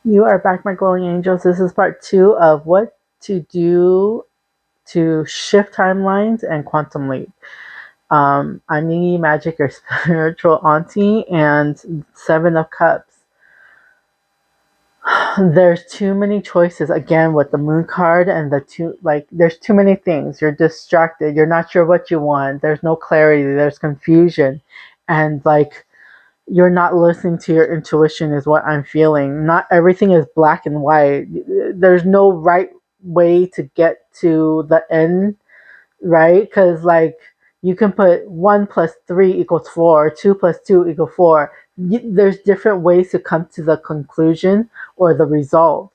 You are back, my glowing angels. This is part 2 of what to do to shift timelines and quantum leap. I'm Nini Magic, your spiritual auntie, and Seven of Cups. There's too many choices again with the moon card and the two, like, there's too many things. You're distracted. You're not sure what you want. There's no clarity. There's confusion. And, like, you're not listening to your intuition is what I'm feeling. Not everything is black and white. There's no right way to get to the end, right? Because, like, you can put 1 plus 3 equals 4, 2 plus 2 equals 4. There's different ways to come to the conclusion or the result.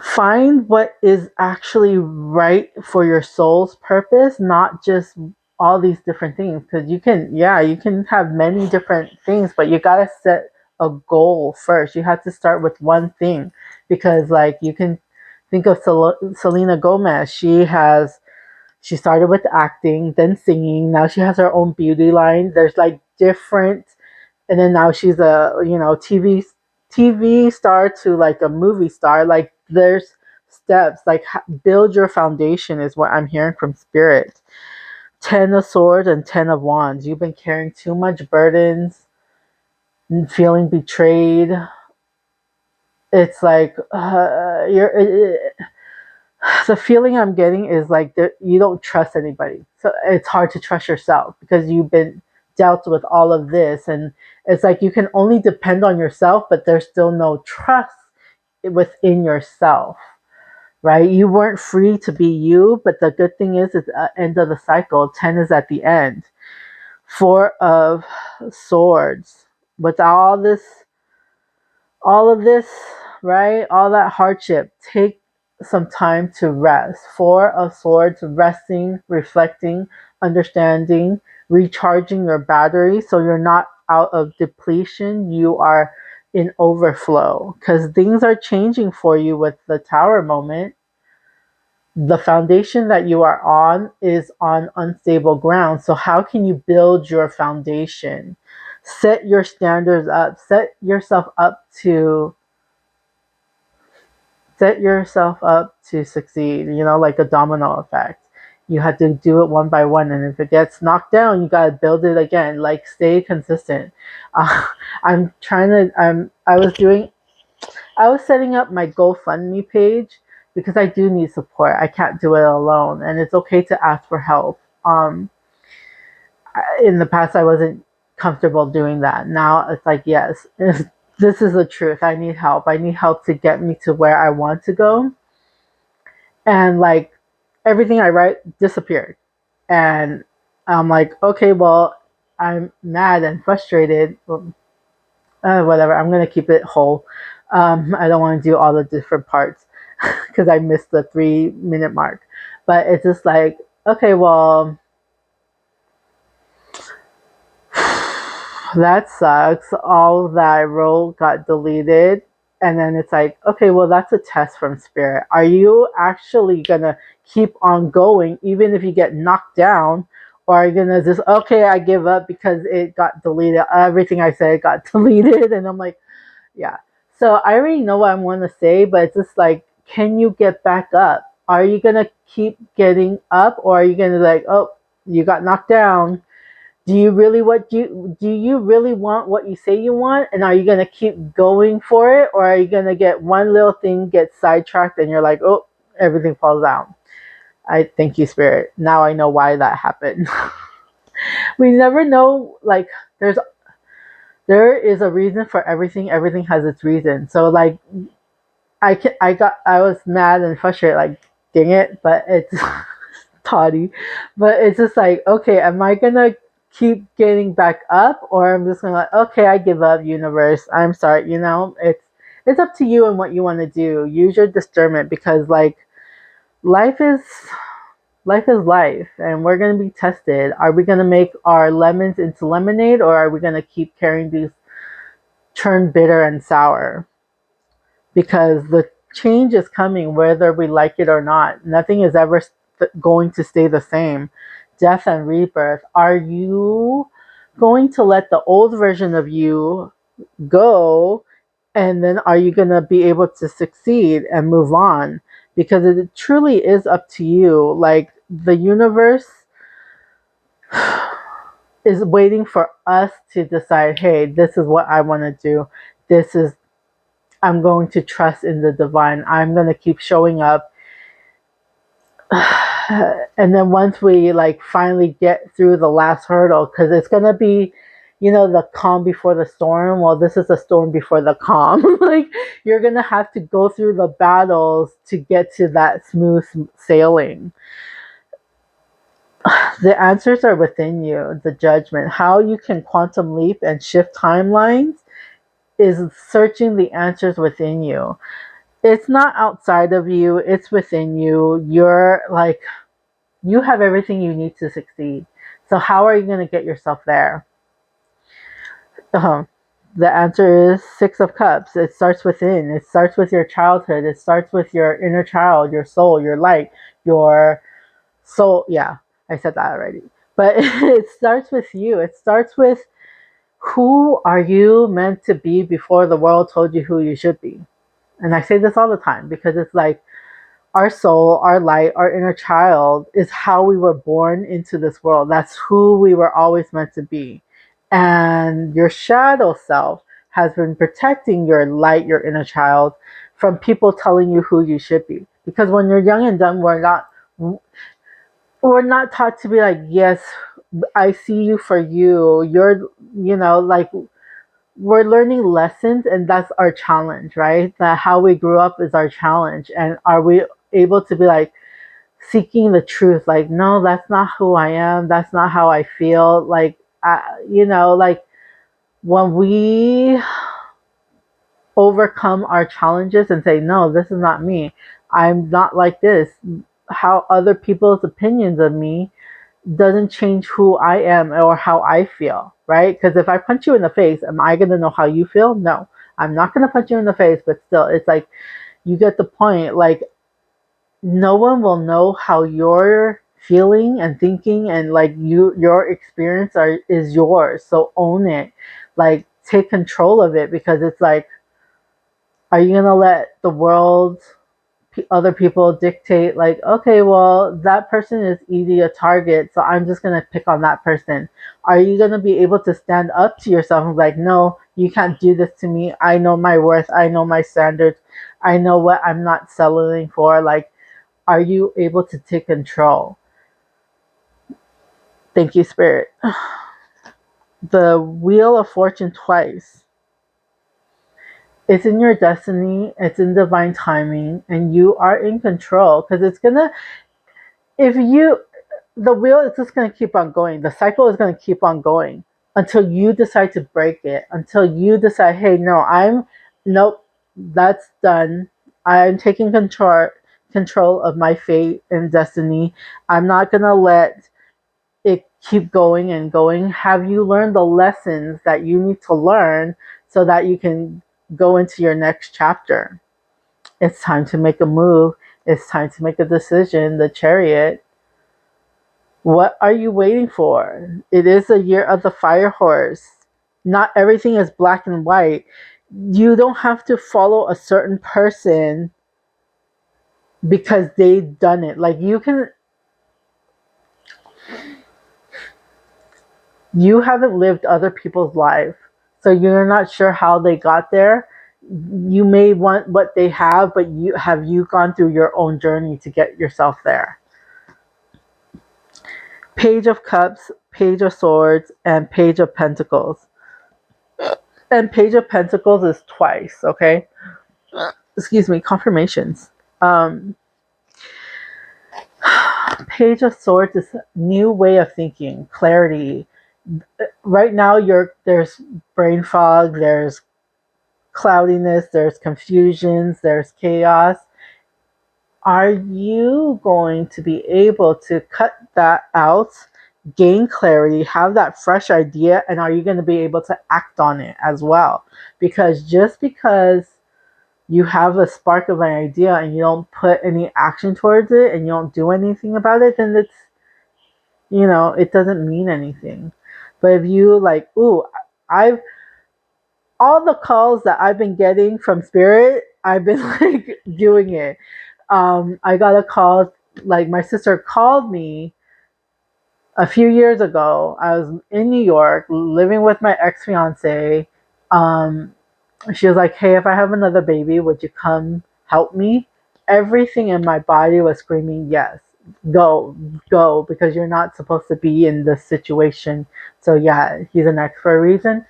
Find what is actually right for your soul's purpose, not just all these different things. Because you can have many different things, but you got to set a goal first. You have to start with one thing. Because, like, you can think of Selena Gomez. She started with acting, then singing. Now she has her own beauty line. There's, like, different, and then now she's a, TV star to, like, a movie star. Like, there's steps. Like, build your foundation is what I'm hearing from spirit. 10 of swords and 10 of wands. You've been carrying too much burdens and feeling betrayed. It's like, the feeling I'm getting is like you don't trust anybody. So it's hard to trust yourself because you've been dealt with all of this. And it's like you can only depend on yourself, but there's still no trust within yourself, right? You weren't free to be you, but the good thing is it's the end of the cycle. 10 is at the end. 4 of swords. With all of this, right? All that hardship, take some time to rest. 4 of swords, resting, reflecting, understanding, recharging your battery so you're not out of depletion, you are in overflow because things are changing for you with the tower moment. The foundation that you are on is on unstable ground. So how can you build your foundation? Set your standards up, set yourself up to succeed, like a domino effect. You have to do it one by one, and if it gets knocked down, you got to build it again. Like, stay consistent. uh, I was setting up my GoFundMe page because I do need support. I can't do it alone, and it's okay to ask for help. In the past, I wasn't comfortable doing that. Now it's like, yes, this is the truth. I need help. I need help to get me to where I want to go. And, like, everything I write disappeared. And I'm like, okay, well, I'm mad and frustrated. Whatever. I'm gonna keep it whole. I don't want to do all the different parts because I missed the 3-minute mark. But it's just like, okay, well, that sucks. All that I wrote got deleted. And then it's like, okay, well, that's a test from spirit. Are you actually going to keep on going even if you get knocked down? Or are you going to just, okay, I give up because it got deleted. Everything I said got deleted. And I'm like, yeah. So I already know what I want to say, but it's just like, can you get back up? Are you going to keep getting up? Or are you going to, like, oh, you got knocked down? Do you really want what you say you want, and are you going to keep going for it, or are you going to get one little thing get sidetracked and you're like, oh, everything falls down? I thank you, spirit. Now I know why that happened. We never know. Like, there is a reason for everything. Everything has its reason. So, like, I was mad and frustrated, like, dang it, but it's toddy. But it's just like, okay, am I gonna keep getting back up, or I'm just gonna, like, okay, I give up, universe. I'm sorry, it's up to you and what you want to do. Use your discernment because, like, life is life is life, and we're gonna be tested. Are we gonna make our lemons into lemonade, or are we gonna keep carrying these turn bitter and sour? Because the change is coming whether we like it or not. Nothing is ever going to stay the same. Death and rebirth. Are you going to let the old version of you go, and then are you going to be able to succeed and move on? Because it truly is up to you. Like the universe is waiting for us to decide, hey, this is what I want to do. This is, I'm going to trust in the divine. I'm going to keep showing up. And then once we like finally get through the last hurdle, because it's going to be, the calm before the storm. Well, this is the storm before the calm. Like you're going to have to go through the battles to get to that smooth sailing. The answers are within you. The judgment, how you can quantum leap and shift timelines, is searching the answers within you. It's not outside of you, it's within you. You're like, you have everything you need to succeed. So how are you going to get yourself there? Uh-huh. The answer is Six of Cups. It starts within. It starts with your childhood. It starts with your inner child, your soul, your light, your soul. Yeah, I said that already. But it starts with you. It starts with, who are you meant to be before the world told you who you should be? And I say this all the time because it's like, our soul, our light, our inner child is how we were born into this world. That's who we were always meant to be. And your shadow self has been protecting your light, your inner child, from people telling you who you should be. Because when you're young and dumb, we're not taught to be like, yes, I see you for you. You're, like, we're learning lessons, and that's our challenge, right? That how we grew up is our challenge. And are we able to be like seeking the truth? Like, no, that's not who I am. That's not how I feel. Like, like when we overcome our challenges and say, no, this is not me. I'm not like this. How other people's opinions of me doesn't change who I am or how I feel, right? Because if I punch you in the face, am I going to know how you feel? No, I'm not going to punch you in the face, but still, it's like, you get the point. Like, no one will know how you're feeling and thinking, and like your experience is yours. So own it. Like, take control of it, because it's like, are you going to let the world, other people dictate, like, okay, well, that person is easy a target, so I'm just going to pick on that person? Are you going to be able to stand up to yourself and be like, no, you can't do this to me. I know my worth. I know my standards. I know what I'm not settling for. Like, are you able to take control? Thank you, Spirit. The Wheel of Fortune twice. It's in your destiny, it's in divine timing, and you are in control, because it's gonna, if you, the wheel is just going to keep on going. The cycle is going to keep on going until you decide to break it, until you decide, hey, no, nope, that's done. I'm taking control of my fate and destiny. I'm not going to let it keep going and going. Have you learned the lessons that you need to learn so that you can go into your next chapter? It's time to make a move. It's time to make a decision. The Chariot. What are you waiting for? It is a year of the fire horse. Not everything is black and white. You don't have to follow a certain person because they've done it. Like, you haven't lived other people's life, so you're not sure how they got there. You may want what they have, but you gone through your own journey to get yourself there? Page of Cups, Page of Swords, and Page of Pentacles. And Page of Pentacles is twice, okay? Excuse me, confirmations. Um, Page of Swords is new way of thinking, clarity. Right now, there's brain fog, there's cloudiness, there's confusions, there's chaos. Are you going to be able to cut that out, gain clarity, have that fresh idea, and are you going to be able to act on it as well? Because just because you have a spark of an idea and you don't put any action towards it and you don't do anything about it, then it doesn't mean anything. But if you like, ooh, I've all the calls that I've been getting from spirit, I've been like doing it. I got a call, like my sister called me a few years ago. I was in New York living with my ex fiance. Um, she was like, "Hey, if I have another baby, would you come help me?" Everything in my body was screaming, "Yes, go, go," because you're not supposed to be in this situation. So yeah, he's an ex for a reason.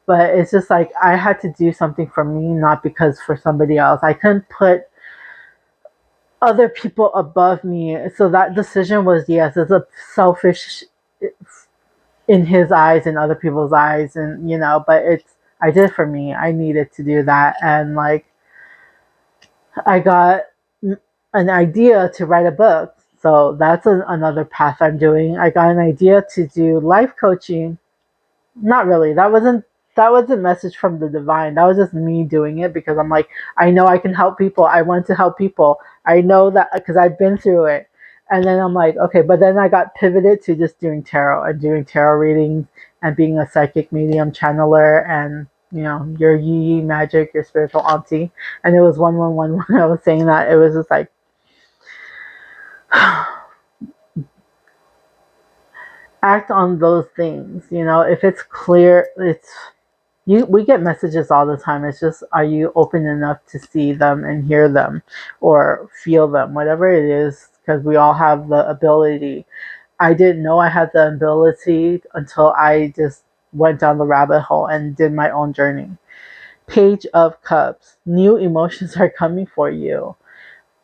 But it's just like I had to do something for me, not because for somebody else. I couldn't put other people above me. So that decision was, yes, it's a selfish in his eyes and other people's eyes, and but it's, I did it for me. I needed to do that, and like I got an idea to write a book. So that's another path I'm doing. I got an idea to do life coaching. Not really. That wasn't message from the divine. That was just me doing it because I'm like, I know I can help people. I want to help people. I know that because I've been through it. And then I'm like, okay, but then I got pivoted to just doing tarot and doing tarot readings and being a psychic medium channeler and your yee magic, your spiritual auntie. And it was 111 when I was saying that. It was just like act on those things. If it's clear, we get messages all the time. It's just, are you open enough to see them and hear them or feel them, whatever it is, because we all have the ability. I didn't know I had the ability until I just went down the rabbit hole and did my own journey. Page of Cups. New emotions are coming for you.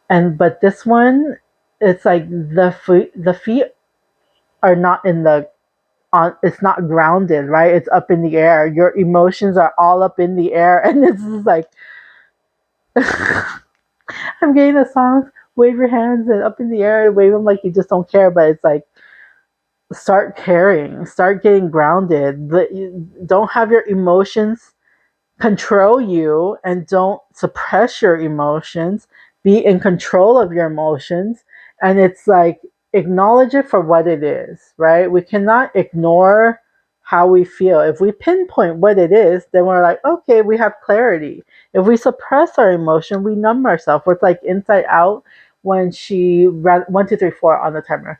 But this one, it's like the feet are not in the on, it's not grounded, right? It's up in the air. Your emotions are all up in the air, and this is like I'm getting the songs. Wave your hands and up in the air, wave them like you just don't care. But it's like start caring, start getting grounded. Don't have your emotions control you, and don't suppress your emotions. Be in control of your emotions. And it's like acknowledge it for what it is, right? We cannot ignore how we feel. If we pinpoint what it is, then we're like, okay, we have clarity. If we suppress our emotion, we numb ourselves. It's like Inside Out when she ran 1, 2, 3, 4 on the timer.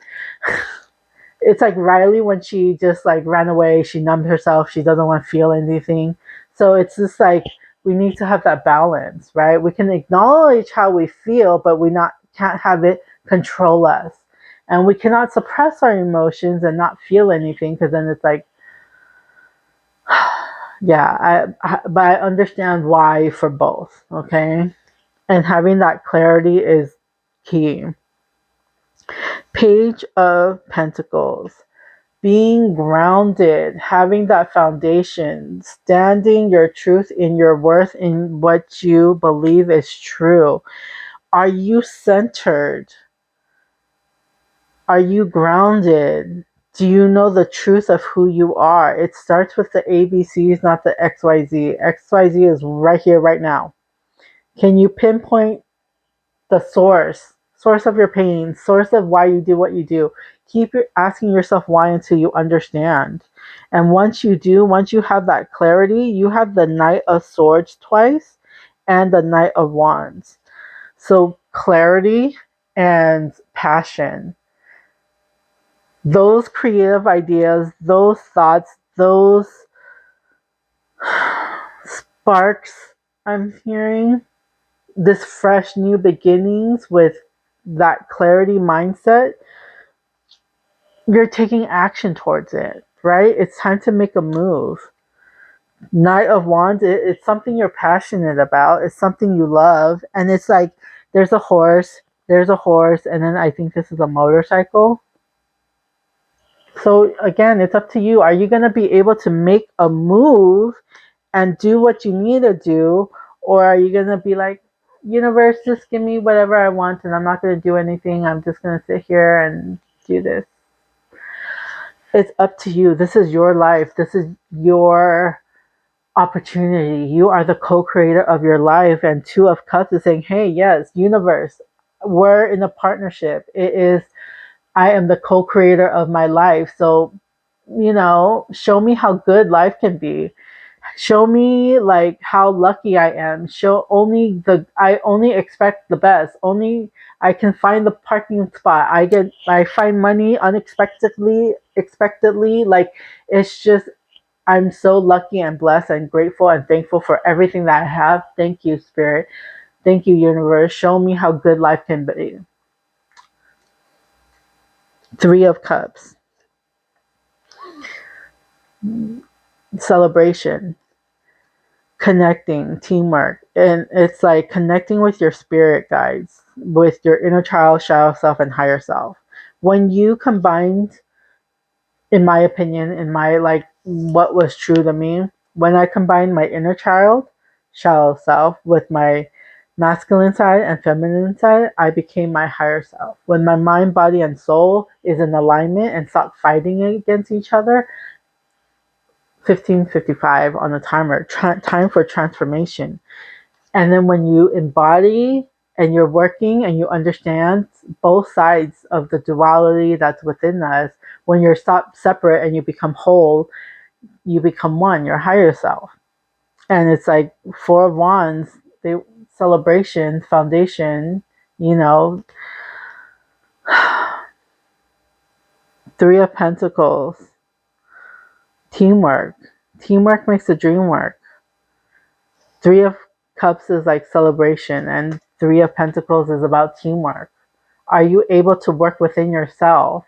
It's like Riley when she just like ran away, she numbed herself, she doesn't want to feel anything. So it's just like we need to have that balance, right? We can acknowledge how we feel, but we not can't have it control us. And we cannot suppress our emotions and not feel anything because then it's like yeah, but I understand why for both, okay? And having that clarity is key. Page of Pentacles. Being grounded, having that foundation, standing your truth in your worth, in what you believe is true. Are you centered? Are you grounded? Do you know the truth of who you are? It starts with the ABCs, not the XYZ. XYZ is right here, right now. Can you pinpoint the source of your pain, source of why you do what you do? Keep asking yourself why until you understand. And once you do, once you have that clarity, you have the Knight of Swords twice and the Knight of Wands. So clarity and passion, those creative ideas, those thoughts, those sparks I'm hearing, this fresh new beginnings with that clarity mindset, you're taking action towards it, right? It's time to make a move. Knight of Wands, it's something you're passionate about. It's something you love. And it's like there's a horse, and then I think this is a motorcycle. So again, it's up to you. Are you going to be able to make a move and do what you need to do? Or are you going to be like, universe, just give me whatever I want and I'm not going to do anything. I'm just going to sit here and do this. It's up to you. This is your life. This is your opportunity. You are the co-creator of your life. And Two of Cups is saying, hey, yes, universe, we're in a partnership. It is, I am the co-creator of my life. So, show me how good life can be. Show me like how lucky I am. I only expect the best. Only I can find the parking spot. I find money expectedly. Like it's just I'm so lucky and blessed and grateful and thankful for everything that I have. Thank you, Spirit. Thank you, Universe. Show me how good life can be. Three of Cups. Celebration. Connecting, teamwork. And it's like connecting with your spirit guides, with your inner child, shadow self, and higher self. When you combined, in my opinion, in my like what was true to me, when I combined my inner child, shadow self, with my masculine side and feminine side, I became my higher self. When my mind, body, and soul is in alignment and stop fighting against each other, 15:55 on the timer, time for transformation. And then when you embody and you're working and you understand both sides of the duality that's within us, when you're stop separate and you become whole, you become one, your higher self. And it's like Four of Wands, they celebration, foundation, you know, Three of Pentacles, teamwork. Teamwork makes the dream work. Three of Cups is like celebration, and Three of Pentacles is about teamwork. Are you able to work within yourself?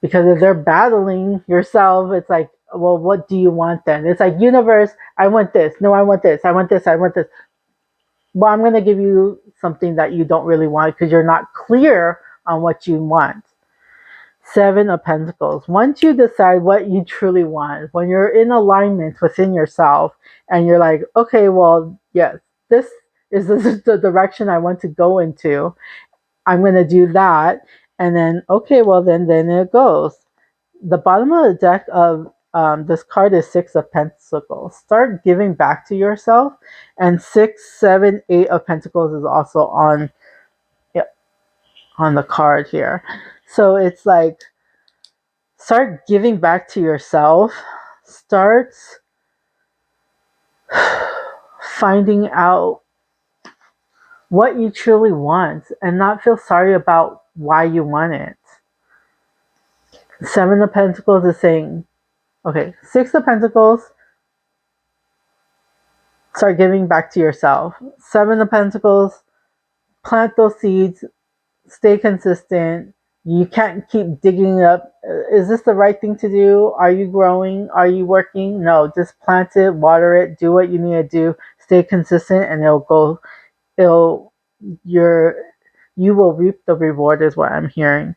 Because if they're battling yourself, it's like, well, what do you want then? It's like, universe, I want this. No, I want this. I want this. I want this. Well, I'm going to give you something that you don't really want because you're not clear on what you want. Seven of Pentacles. Once you decide what you truly want, when you're in alignment within yourself and you're like, okay, well, yes, this is the direction I want to go into. I'm going to do that. And then, okay, well, then it goes. The bottom of the deck of this card is Six of Pentacles. Start giving back to yourself. And 6, 7, 8 of Pentacles is also on the card here. So it's like, start giving back to yourself. Start finding out what you truly want and not feel sorry about why you want it. Seven of Pentacles is saying, okay, Six of Pentacles, start giving back to yourself. Seven of Pentacles, plant those seeds, stay consistent. You can't keep digging up. Is this the right thing to do? Are you growing? Are you working? No, just plant it, water it, do what you need to do, stay consistent, and it'll your you will reap the reward is what I'm hearing.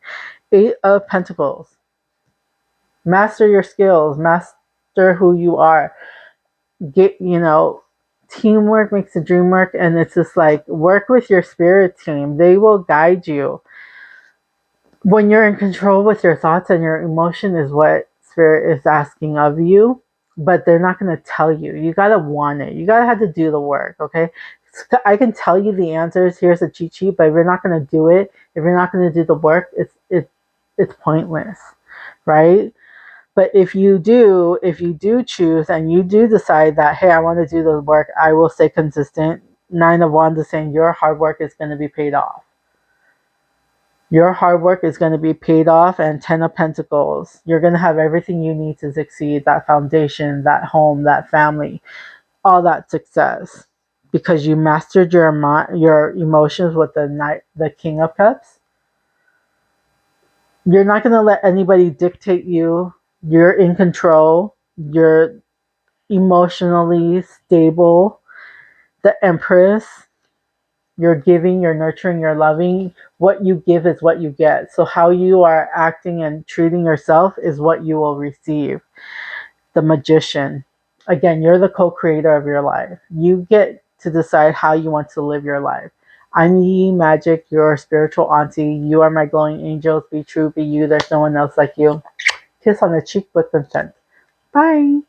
Eight of Pentacles. Master your skills, master who you are. Get, teamwork makes the dream work, and it's just like work with your spirit team. They will guide you. When you're in control with your thoughts and your emotion is what spirit is asking of you, but they're not going to tell you. You got to want it. You got to have to do the work, okay? I can tell you the answers. Here's a cheat sheet, but if you're not going to do it, if you're not going to do the work, it's pointless, right? But if you do choose and you do decide that, hey, I want to do the work, I will stay consistent. Nine of Wands is saying your hard work is going to be paid off. Your hard work is going to be paid off. And 10 of Pentacles, you're going to have everything you need to succeed. That foundation, that home, that family, all that success. Because you mastered your emotions with the King of Cups. You're not going to let anybody dictate you. You're in control. You're emotionally stable. The Empress, you're giving, you're nurturing, you're loving. What you give is what you get. So how you are acting and treating yourself is what you will receive. The Magician, again, you're the co-creator of your life. You get to decide how you want to live your life. I'm Yi Magic, your spiritual auntie. You are my glowing angels. Be true, be you. There's no one else like you. Kiss on the cheek with consent. Bye.